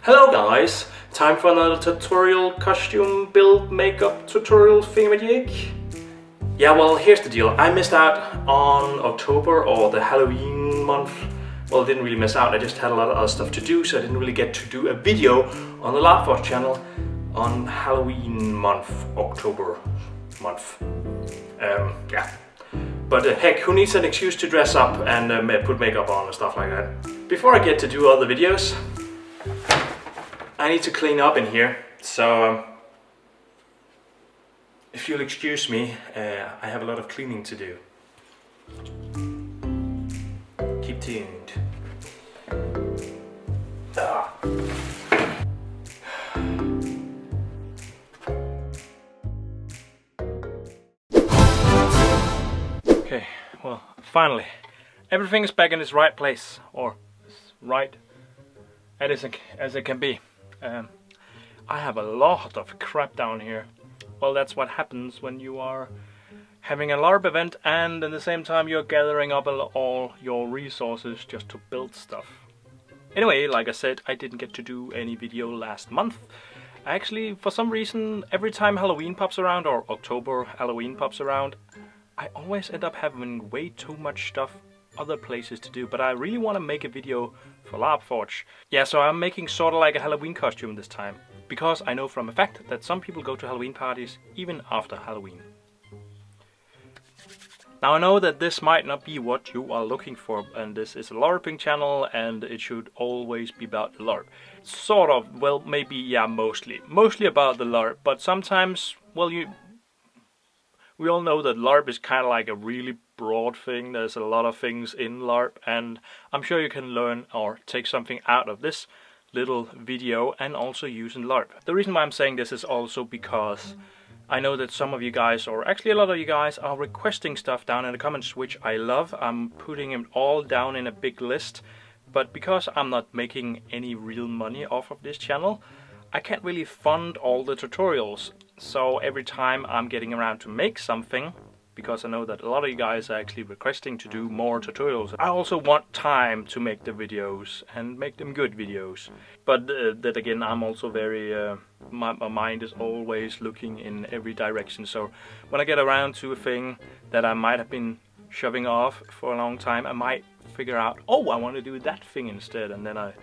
Hello guys, time for another tutorial costume build makeup tutorial thingamajig. Yeah, well, here's the deal. I missed out on October or the Halloween month. Well, I didn't really miss out, I just had a lot of other stuff to do, so I didn't really get to do a video on the LarpForge channel on Halloween month, October month. Yeah. But heck, who needs an excuse to dress up and put makeup on and stuff like that? Before I get to do other videos, I need to clean up in here, so if you'll excuse me, I have a lot of cleaning to do. Keep tuned. Okay, well, finally, everything is back in its right place, or as right as it can be. I have a lot of crap down here. Well, that's what happens when you are having a LARP event and at the same time you're gathering up all your resources just to build stuff. Anyway, like I said, I didn't get to do any video last month. Actually, for some reason, every time Halloween pops around, or October Halloween pops around, I always end up having way too much stuff other places to do, but I really want to make a video for LarpForge. Yeah, so I'm making sort of like a Halloween costume this time, because I know from a fact that some people go to Halloween parties even after Halloween. Now I know that this might not be what you are looking for, and this is a LARPing channel and it should always be about the LARP. Sort of, well, maybe, yeah, mostly about the LARP, but sometimes, well, we all know that LARP is kind of like a really broad thing. There's a lot of things in LARP, and I'm sure you can learn or take something out of this little video and also use in LARP. The reason why I'm saying this is also because I know that some of you guys, or actually a lot of you guys, are requesting stuff down in the comments, which I love. I'm putting it all down in a big list, but because I'm not making any real money off of this channel, I can't really fund all the tutorials. So every time I'm getting around to make something, because I know that a lot of you guys are actually requesting to do more tutorials, I also want time to make the videos and make them good videos. But that again, I'm also very, my mind is always looking in every direction. So when I get around to a thing that I might have been shoving off for a long time, I might figure out, oh, I want to do that thing instead, and then I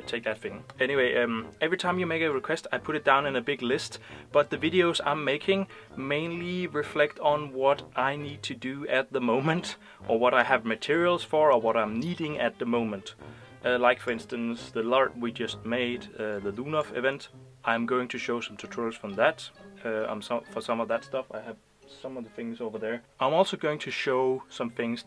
take that thing. Anyway, every time you make a request, I put it down in a big list, but the videos I'm making mainly reflect on what I need to do at the moment, or what I have materials for, or what I'm needing at the moment. Like for instance, the LARP we just made, the Lunaf event. I'm going to show some tutorials from that. For some of that stuff, I have some of the things over there. I'm also going to show some things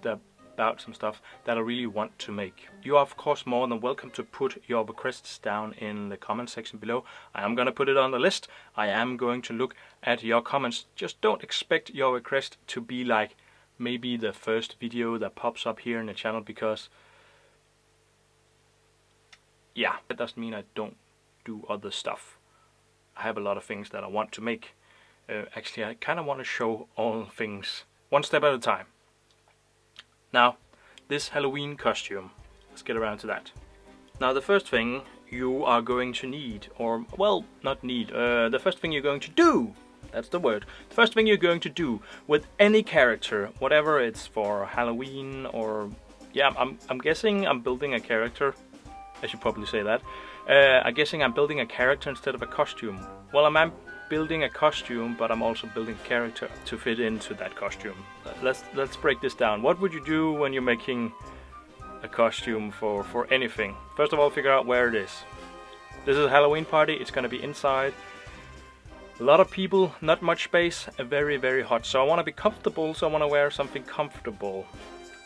about some stuff that I really want to make. You are of course more than welcome to put your requests down in the comment section below. I am going to put it on the list. I am going to look at your comments. Just don't expect your request to be like maybe the first video that pops up here in the channel, because yeah, that doesn't mean I don't do other stuff. I have a lot of things that I want to make. Actually, I kind of want to show all things one step at a time. Now, this Halloween costume, let's get around to that. Now, the first thing you are going to need, or, well, not need, the first thing you're going to do, that's the word. The first thing you're going to do with any character, whatever it's for Halloween, or, yeah, I'm guessing I'm building a character. I should probably say that. I'm guessing I'm building a character instead of a costume. Well, I'm building a costume, but I'm also building a character to fit into that costume. Let's break this down. What would you do when you're making a costume for anything? First of all, figure out where it is. This is a Halloween party. It's going to be inside. A lot of people, not much space, very, very hot. So I want to be comfortable, so I want to wear something comfortable.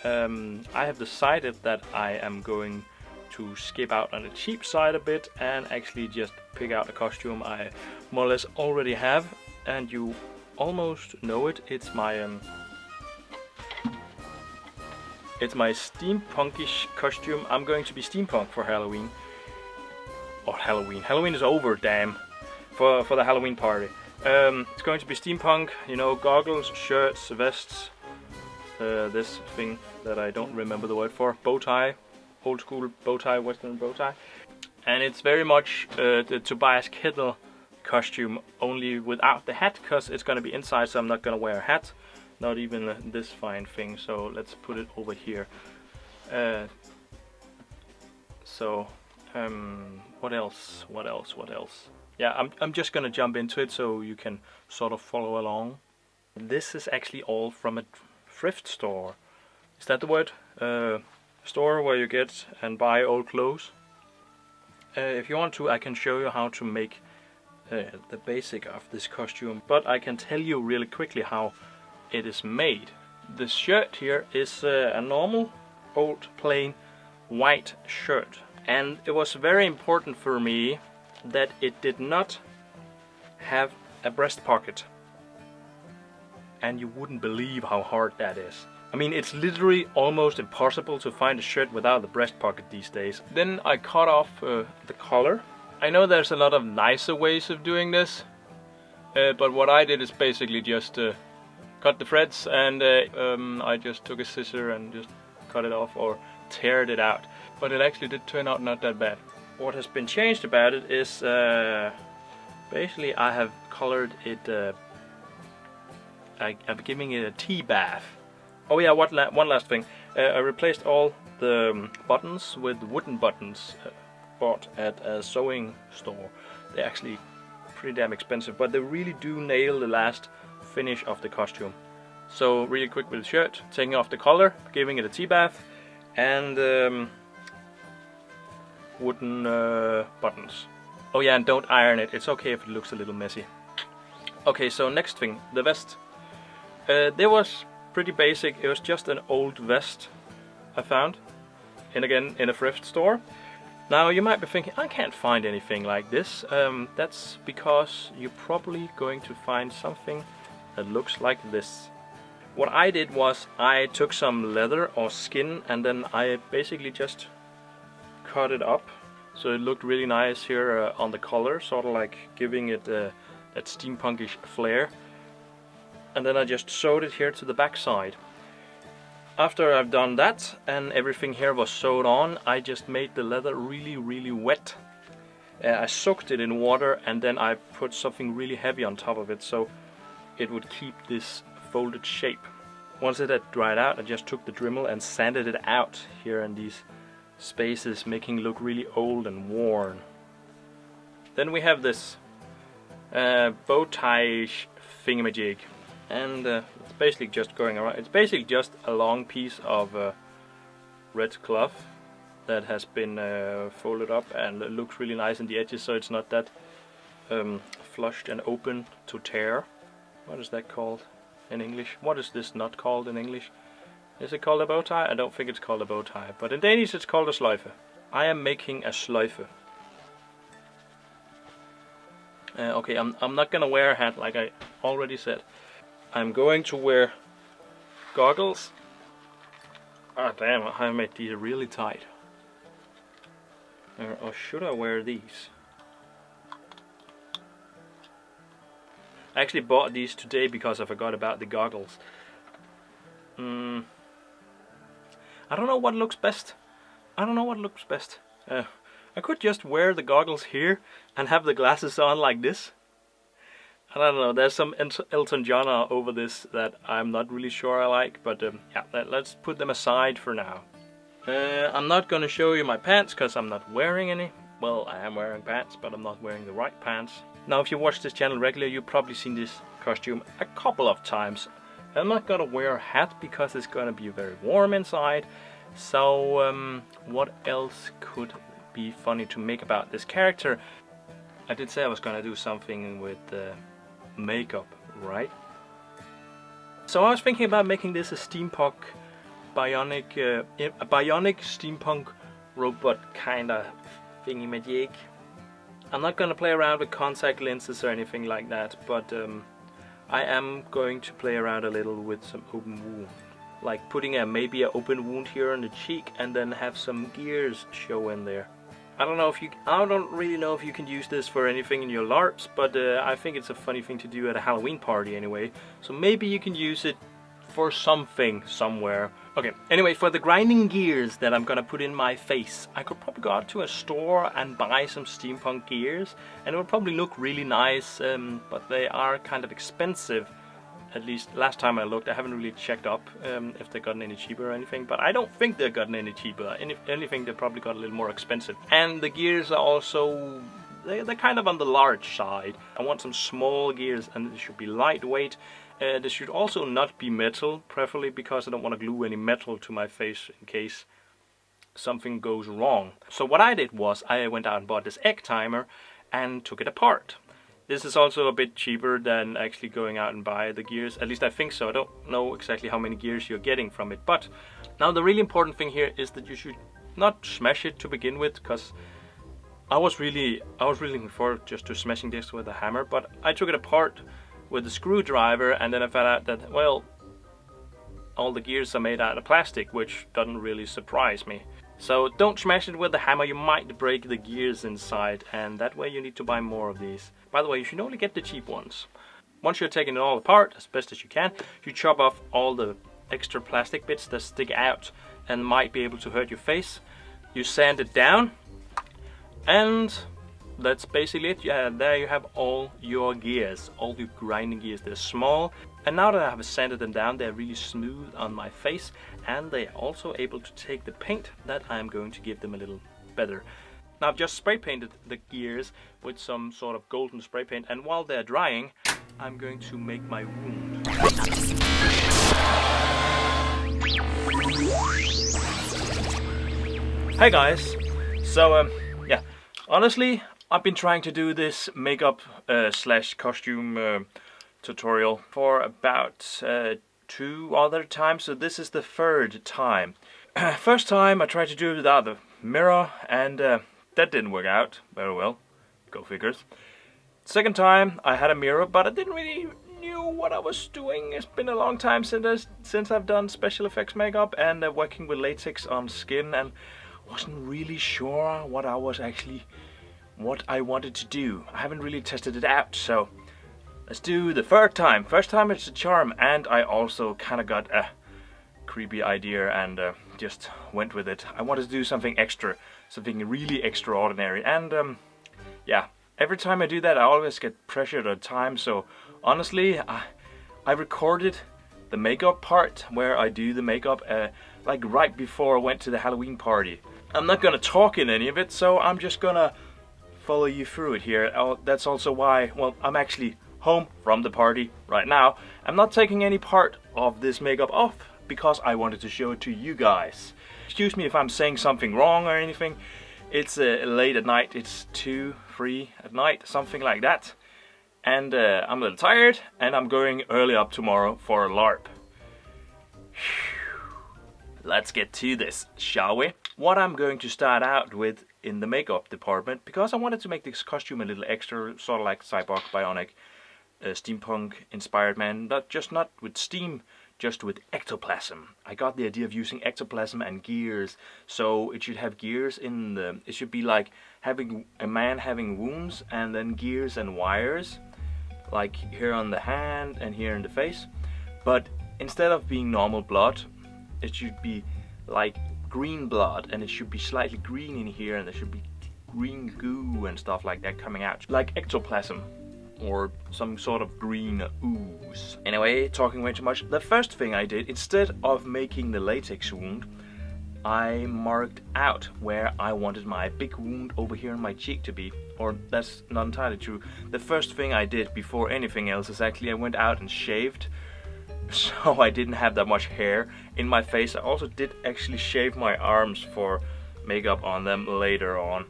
I have decided that I am going to skip out on the cheap side a bit and actually just pick out a costume I more or less already have, and you almost know it. It's my steampunkish costume. I'm going to be steampunk for Halloween. Or Halloween. Halloween is over, damn. For the Halloween party. It's going to be steampunk, you know, goggles, shirts, vests, this thing that I don't remember the word for, bow tie, old school bow tie, western bow tie. And it's very much the Tobias Kettle costume, only without the hat, because it's going to be inside, so I'm not going to wear a hat. Not even this fine thing, so let's put it over here. What else? Yeah, I'm just going to jump into it so you can sort of follow along. This is actually all from a thrift store. Is that the word? Store where you get and buy old clothes. If you want to, I can show you how to make the basic of this costume, but I can tell you really quickly how it is made. The shirt here is a normal old plain white shirt, and it was very important for me that it did not have a breast pocket. And you wouldn't believe how hard that is. I mean, it's literally almost impossible to find a shirt without the breast pocket these days. Then I cut off the collar. I know there's a lot of nicer ways of doing this, but what I did is basically just cut the threads, and I just took a scissor and just cut it off or teared it out. But it actually did turn out not that bad. What has been changed about it is basically I have colored it. I'm giving it a tea bath. Oh yeah, one last thing. I replaced all the buttons with wooden buttons bought at a sewing store. They're actually pretty damn expensive, but they really do nail the last finish of the costume. So really quick with the shirt, taking off the collar, giving it a tea bath, and wooden buttons. Oh yeah, and don't iron it. It's okay if it looks a little messy. Okay, so next thing, the vest. There was pretty basic. It was just an old vest I found, and again in a thrift store. Now you might be thinking, I can't find anything like this. That's because you're probably going to find something that looks like this. What I did was I took some leather or skin, and then I basically just cut it up so it looked really nice here on the collar, sort of like giving it that steampunkish flair. And then I just sewed it here to the back side. After I've done that and everything here was sewed on, I just made the leather really wet. I soaked it in water, and then I put something really heavy on top of it so it would keep this folded shape. Once it had dried out, I just took the Dremel and sanded it out here in these spaces, making it look really old and worn. Then we have this bow tie thingamajig. And it's basically just going around. It's basically just a long piece of red cloth that has been folded up, and it looks really nice in the edges, so it's not that flushed and open to tear. What is that called in English? What is this not called in English? Is it called a bow tie? I don't think it's called a bow tie, but in Danish it's called a sløjfe. I am making a sløjfe. Okay, I'm not gonna wear a hat like I already said. I'm going to wear goggles. Ah damn, I made these really tight. Or should I wear these? I actually bought these today because I forgot about the goggles. I don't know what looks best. I could just wear the goggles here and have the glasses on like this. I don't know, there's some Elton John over this that I'm not really sure I like, but yeah, let's put them aside for now. I'm not gonna show you my pants because I'm not wearing any. Well, I am wearing pants, but I'm not wearing the right pants. Now, if you watch this channel regularly, you've probably seen this costume a couple of times. I'm not gonna wear a hat because it's gonna be very warm inside. So, what else could be funny to make about this character? I did say I was gonna do something with makeup, right? So I was thinking about making this a steampunk-bionic, a bionic steampunk robot kind of thingy-majig. I'm not gonna play around with contact lenses or anything like that, but I am going to play around a little with some open wound, like putting maybe an open wound here on the cheek and then have some gears show in there. I don't really know if you can use this for anything in your LARPs, but I think it's a funny thing to do at a Halloween party anyway. So maybe you can use it for something somewhere. Okay, anyway, for the grinding gears that I'm gonna put in my face, I could probably go out to a store and buy some steampunk gears, and it would probably look really nice, but they are kind of expensive. At least last time I looked. I haven't really checked up if they've gotten any cheaper or anything, but I don't think they've gotten any cheaper. If anything, they probably got a little more expensive. And the gears are also, they're kind of on the large side. I want some small gears, and they should be lightweight. They should also not be metal, preferably, because I don't want to glue any metal to my face in case something goes wrong. So what I did was I went out and bought this egg timer and took it apart. This is also a bit cheaper than actually going out and buy the gears. At least I think so. I don't know exactly how many gears you're getting from it. But now the really important thing here is that you should not smash it to begin with, because I was really looking forward just to smashing this with a hammer. But I took it apart with a screwdriver, and then I found out that, well, all the gears are made out of plastic, which doesn't really surprise me. So don't smash it with the hammer, you might break the gears inside, and that way you need to buy more of these. By the way, you should only get the cheap ones. Once you're taking it all apart, as best as you can, you chop off all the extra plastic bits that stick out and might be able to hurt your face. You sand it down, and that's basically it. Yeah, there you have all your gears, all your grinding gears. They're small, and now that I have sanded them down, they're really smooth on my face, and they're also able to take the paint that I'm going to give them a little better. Now I've just spray painted the gears with some sort of golden spray paint, and while they're drying, I'm going to make my wound. Hey guys, so yeah, honestly, I've been trying to do this makeup slash costume tutorial for about 2 other times, so this is the 3rd time. First time I tried to do it without the mirror, and that didn't work out very well. Go figures. Second time I had a mirror, but I didn't really knew what I was doing. It's been a long time since I've done special effects makeup and working with latex on skin, and wasn't really sure what I wanted to do. I haven't really tested it out, so let's do the 3rd time. First time it's a charm, and I also kind of got a creepy idea and just went with it. I wanted to do something extra, something really extraordinary, and yeah, every time I do that I always get pressured on time, so honestly I recorded the makeup part where I do the makeup like right before I went to the Halloween party. I'm not gonna talk in any of it, so I'm just gonna follow you through it here. That's also why, well, I'm actually home from the party right now. I'm not taking any part of this makeup off because I wanted to show it to you guys. Excuse me if I'm saying something wrong or anything. It's late at night. It's 2, 3 at night, something like that. And I'm a little tired, and I'm going early up tomorrow for a LARP. Let's get to this, shall we? What I'm going to start out with in the makeup department, because I wanted to make this costume a little extra, sort of like Cyborg-Bionic, steampunk-inspired man, not with steam, just with ectoplasm. I got the idea of using ectoplasm and gears, so it should have gears in the... It should be like having a man having wounds and then gears and wires, like here on the hand and here in the face. But instead of being normal blood, it should be like green blood, and it should be slightly green in here, and there should be green goo and stuff like that coming out, like ectoplasm or some sort of green ooze. Anyway, talking way too much. The first thing I did, instead of making the latex wound, I marked out where I wanted my big wound over here in my cheek to be. Or that's not entirely true. The first thing I did before anything else is actually I went out and shaved, so I didn't have that much hair in my face. I also did actually shave my arms for makeup on them later on.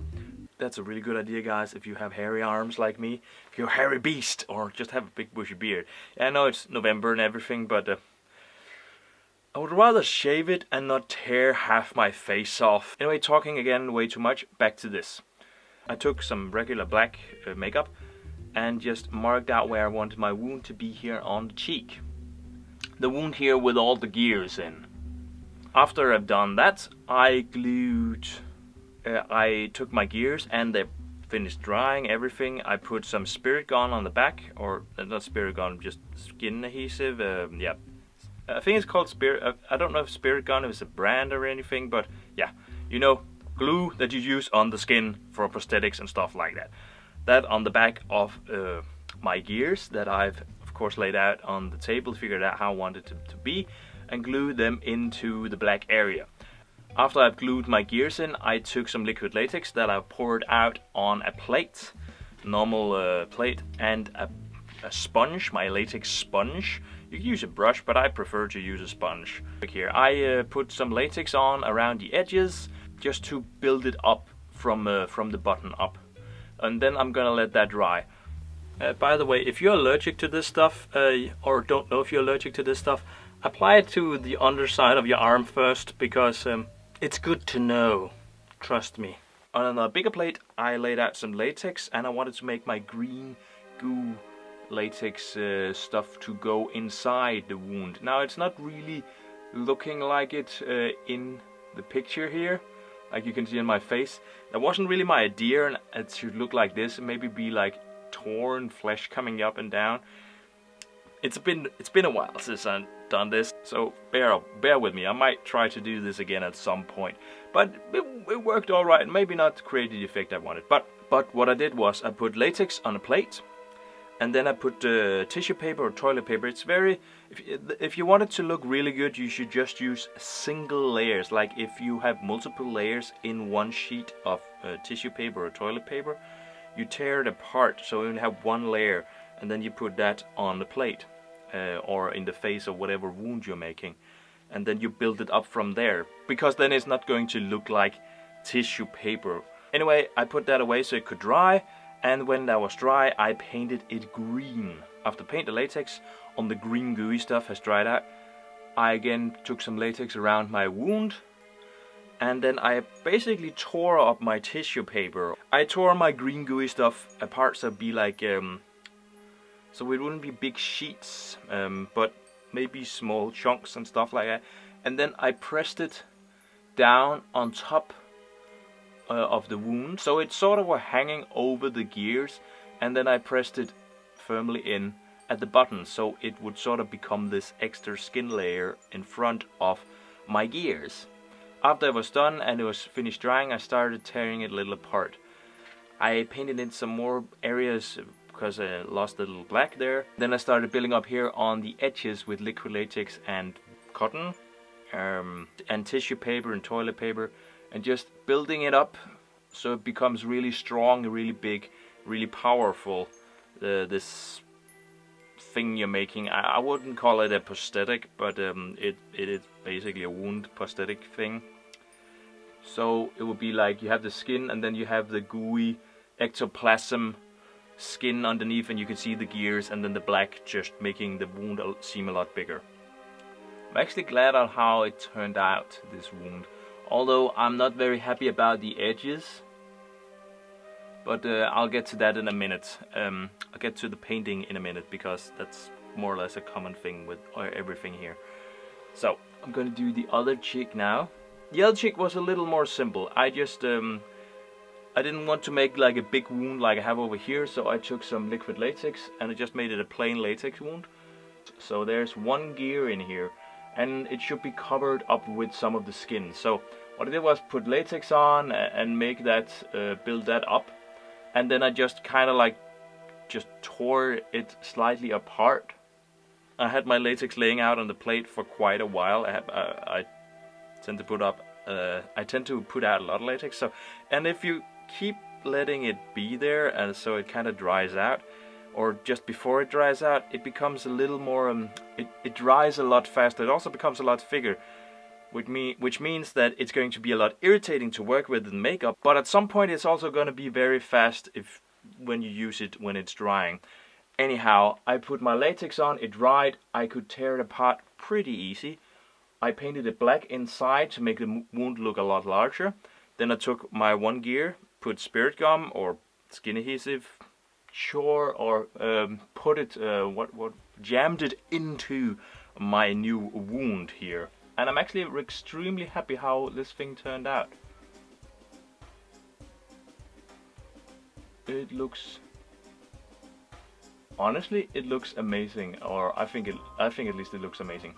That's a really good idea, guys, if you have hairy arms like me, if you're a hairy beast, or just have a big bushy beard. I know it's November and everything, but I would rather shave it and not tear half my face off. Anyway, talking again way too much, back to this. I took some regular black makeup and just marked out where I wanted my wound to be here on the cheek. The wound here with all the gears in. After I've done that, I took my gears and they finished drying everything. I put some spirit gum on the back, or not spirit gum, just skin adhesive, yeah, I think it's called Spirit. I don't know if Spirit Gun is a brand or anything, but yeah, you know, glue that you use on the skin for prosthetics and stuff like that. That on the back of my gears that I've of course laid out on the table, figured out how I wanted to be, and glued them into the black area. After I've glued my gears in, I took some liquid latex that I poured out on a plate, normal plate, and a sponge, my latex sponge. You can use a brush, but I prefer to use a sponge. Here, I put some latex on around the edges just to build it up from the bottom up, and then I'm gonna let that dry. By the way, if you're allergic to this stuff, or don't know if you're allergic to this stuff, apply it to the underside of your arm first, because it's good to know. Trust me. On a bigger plate, I laid out some latex, and I wanted to make my green goo latex stuff to go inside the wound. Now, it's not really looking like it in the picture here, like you can see in my face. That wasn't really my idea, and it should look like this, and maybe be like torn flesh coming up and down. It's been a while since I've done this, so bear with me. I might try to do this again at some point, but it worked all right. Maybe not create the effect I wanted, but what I did was I put latex on a plate, and then I put tissue paper or toilet paper. It's very, if you want it to look really good, you should just use single layers. Like if you have multiple layers in one sheet of tissue paper or toilet paper, you tear it apart so you only have one layer, and then you put that on the plate or in the face of whatever wound you're making, and then you build it up from there, because then it's not going to look like tissue paper. Anyway, I put that away so it could dry, and when that was dry, I painted it green. After paint the latex on the green gooey stuff has dried out, I again took some latex around my wound, and then I basically tore up my tissue paper. I tore my green gooey stuff apart so it'd be like so it wouldn't be big sheets, but maybe small chunks and stuff like that. And then I pressed it down on top of the wound, so it sort of were hanging over the gears, and then I pressed it firmly in at the bottom, so it would sort of become this extra skin layer in front of my gears. After it was done and it was finished drying, I started tearing it a little apart. I painted in some more areas because I lost a little black there. Then I started building up here on the edges with liquid latex and cotton and tissue paper and toilet paper, and just building it up so it becomes really strong, really big, really powerful. This thing you're making, I wouldn't call it a prosthetic, but it is basically a wound prosthetic thing. So it would be like you have the skin, and then you have the gooey ectoplasm skin underneath, and you can see the gears, and then the black just making the wound seem a lot bigger. I'm actually glad on how it turned out, this wound, although I'm not very happy about the edges, but I'll get to that in a minute. I'll get to the painting in a minute, because that's more or less a common thing with everything here. So I'm gonna do the other cheek now. The other cheek was a little more simple. I just I didn't want to make like a big wound like I have over here, so I took some liquid latex and I just made it a plain latex wound. So there's one gear in here, and it should be covered up with some of the skin. So what I did was put latex on and make that, build that up, and then I just kind of like just tore it slightly apart. I had my latex laying out on the plate for quite a while. I tend to put up, I tend to put out a lot of latex. So, and if you keep letting it be there, and so it kind of dries out, or just before it dries out, it becomes a little more, it dries a lot faster. It also becomes a lot thicker, which means that it's going to be a lot irritating to work with in makeup, but at some point it's also going to be very fast when you use it when it's drying. Anyhow, I put my latex on, it dried, I could tear it apart pretty easy. I painted it black inside to make the wound look a lot larger. Then I took my one gear, put spirit gum or skin adhesive, sure, or put it, jammed it into my new wound here. And I'm actually extremely happy how this thing turned out. It looks, honestly, it looks amazing, or I think at least it looks amazing.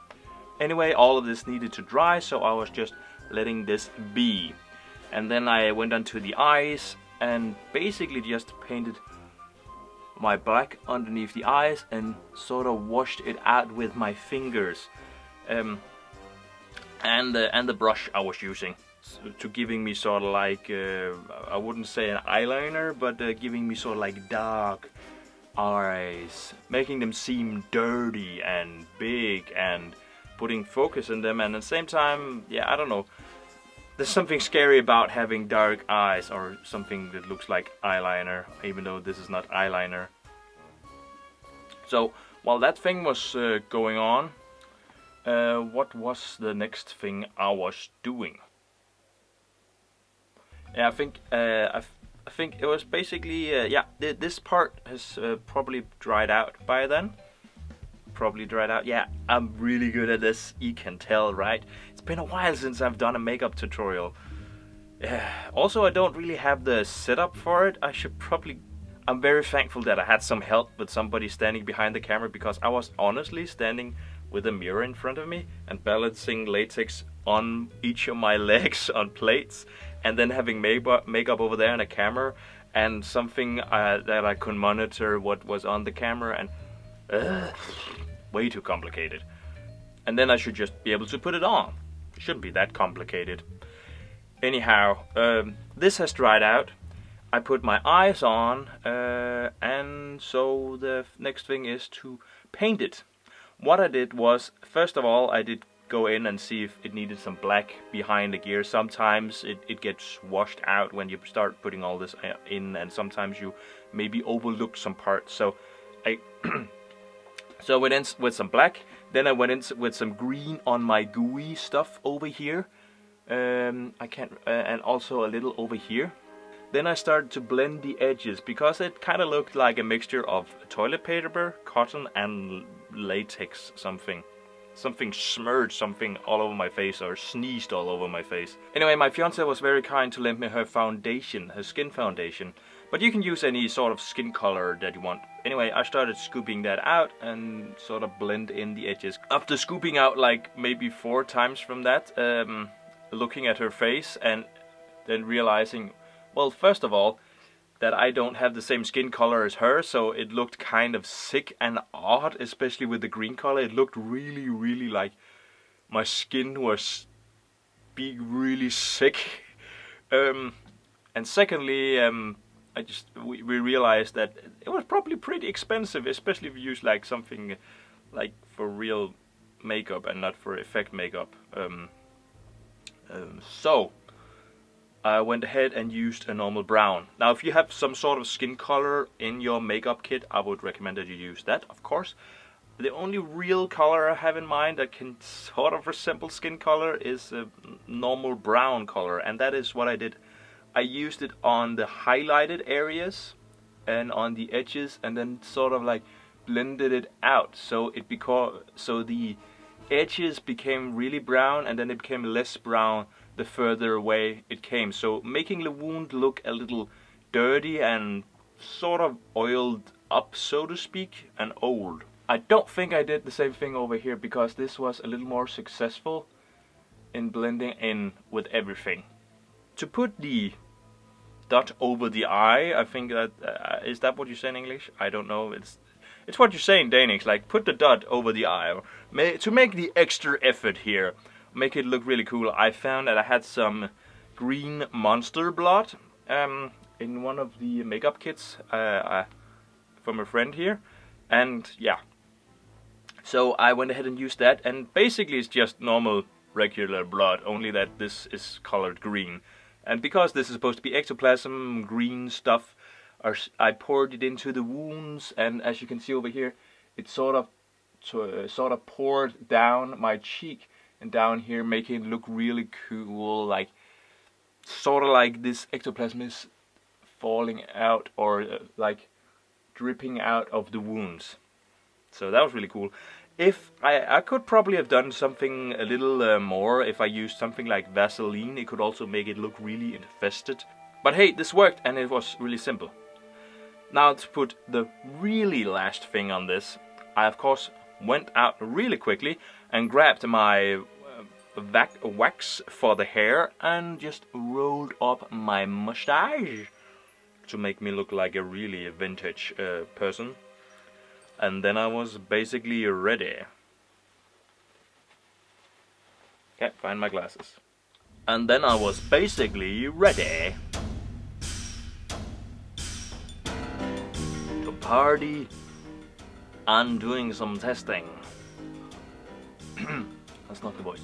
Anyway, all of this needed to dry, so I was just letting this be. And then I went onto the eyes and basically just painted my black underneath the eyes and sort of washed it out with my fingers. And the brush I was using to giving me sort of like, I wouldn't say an eyeliner, but giving me sort of like dark eyes, making them seem dirty and big and putting focus in them. And at the same time, yeah, I don't know, there's something scary about having dark eyes or something that looks like eyeliner, even though this is not eyeliner. So while that thing was going on, what was the next thing I was doing? Yeah, I think it was basically yeah. This part has probably dried out by then. Probably dried out. Yeah, I'm really good at this. You can tell, right? It's been a while since I've done a makeup tutorial. Also, I don't really have the setup for it. I should probably. I'm very thankful that I had some help with somebody standing behind the camera, because I was honestly standing with a mirror in front of me and balancing latex on each of my legs on plates, and then having makeup over there and a camera and something that I could monitor what was on the camera, and way too complicated. And then I should just be able to put it on. It shouldn't be that complicated. Anyhow, this has dried out. I put my eyes on, and so the next thing is to paint it. What I did was, first of all, I did go in and see if it needed some black behind the gear. Sometimes it gets washed out when you start putting all this in, and sometimes you maybe overlook some parts. So I so went in with some black. Then I went in with some green on my gooey stuff over here. And also a little over here. Then I started to blend the edges, because it kind of looked like a mixture of toilet paper, cotton, and latex something. Something smudged something all over my face, or sneezed all over my face. Anyway, my fiance was very kind to lend me her foundation, her skin foundation. But you can use any sort of skin color that you want. Anyway, I started scooping that out and sort of blend in the edges. After scooping out like maybe 4 times from that, looking at her face and then realizing, well, first of all, that I don't have the same skin color as her, so it looked kind of sick and odd, especially with the green color. It looked really, really like my skin was being really sick. And secondly, we realized that it was probably pretty expensive, especially if you use like something like for real makeup and not for effect makeup. So I went ahead and used a normal brown. Now, if you have some sort of skin color in your makeup kit, I would recommend that you use that, of course. The only real color I have in mind that can sort of resemble skin color is a normal brown color, and that is what I did. I used it on the highlighted areas and on the edges, and then sort of like blended it out, so the edges became really brown, and then it became less brown the further away it came, so making the wound look a little dirty and sort of oiled up, so to speak, and old. I don't think I did the same thing over here, because this was a little more successful in blending in with everything. To put the dot over the eye, I think that is that what you say in English? I don't know. It's what you say in Danish, like put the dot over the eye. To make the extra effort here, make it look really cool, I found that I had some green monster blood in one of the makeup kits from a friend here, and yeah, so I went ahead and used that, and basically it's just normal regular blood, only that this is colored green. And because this is supposed to be ectoplasm, green stuff, I poured it into the wounds, and as you can see over here, it sort of poured down my cheek and down here, making it look really cool, like sort of like this ectoplasm is falling out, or like dripping out of the wounds. So that was really cool. If I could probably have done something a little more. If I used something like Vaseline, it could also make it look really infested. But hey, this worked, and it was really simple. Now to put the really last thing on this, I of course went out really quickly and grabbed my wax for the hair and just rolled up my mustache to make me look like a really vintage person. And then I was basically ready. Can't find my glasses. And then I was basically ready to party and doing some testing. That's not the voice.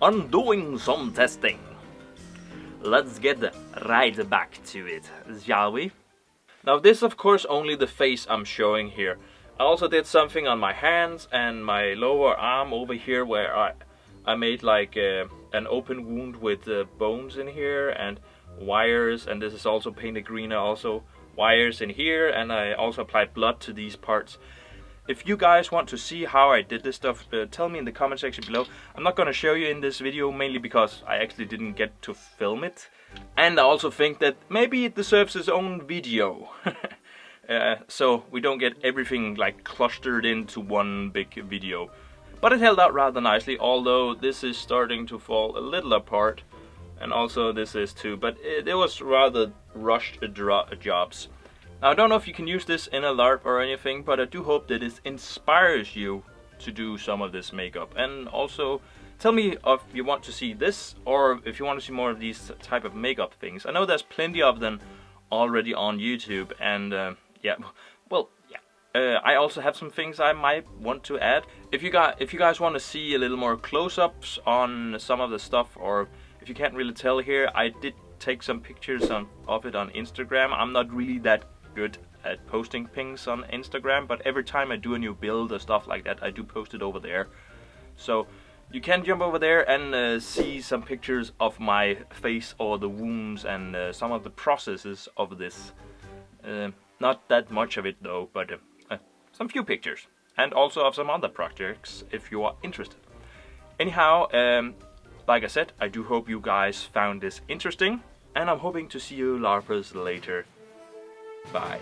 I'm doing some testing. Let's get right back to it, shall we? Now this of course only the face I'm showing here. I also did something on my hands and my lower arm over here where I made like an open wound with bones in here and wires, and this is also painted green, also wires in here, and I also applied blood to these parts. If you guys want to see how I did this stuff, tell me in the comment section below. I'm not gonna show you in this video, mainly because I actually didn't get to film it. And I also think that maybe it deserves its own video. So we don't get everything like clustered into one big video. But it held out rather nicely, although this is starting to fall a little apart. And also this is too, but it was rather rushed jobs. Now, I don't know if you can use this in a LARP or anything, but I do hope that it inspires you to do some of this makeup. And also, tell me if you want to see this, or if you want to see more of these type of makeup things. I know there's plenty of them already on YouTube, and yeah, well, yeah. I also have some things I might want to add. If you guys want to see a little more close-ups on some of the stuff, or if you can't really tell here, I did take some pictures of it on Instagram. I'm not really that good at posting things on Instagram, but every time I do a new build or stuff like that, I do post it over there. So you can jump over there and see some pictures of my face or the wounds and some of the processes of this. Not that much of it though, but some few pictures, and also of some other projects if you are interested. Anyhow, like I said, I do hope you guys found this interesting, and I'm hoping to see you LARPers later. Bye.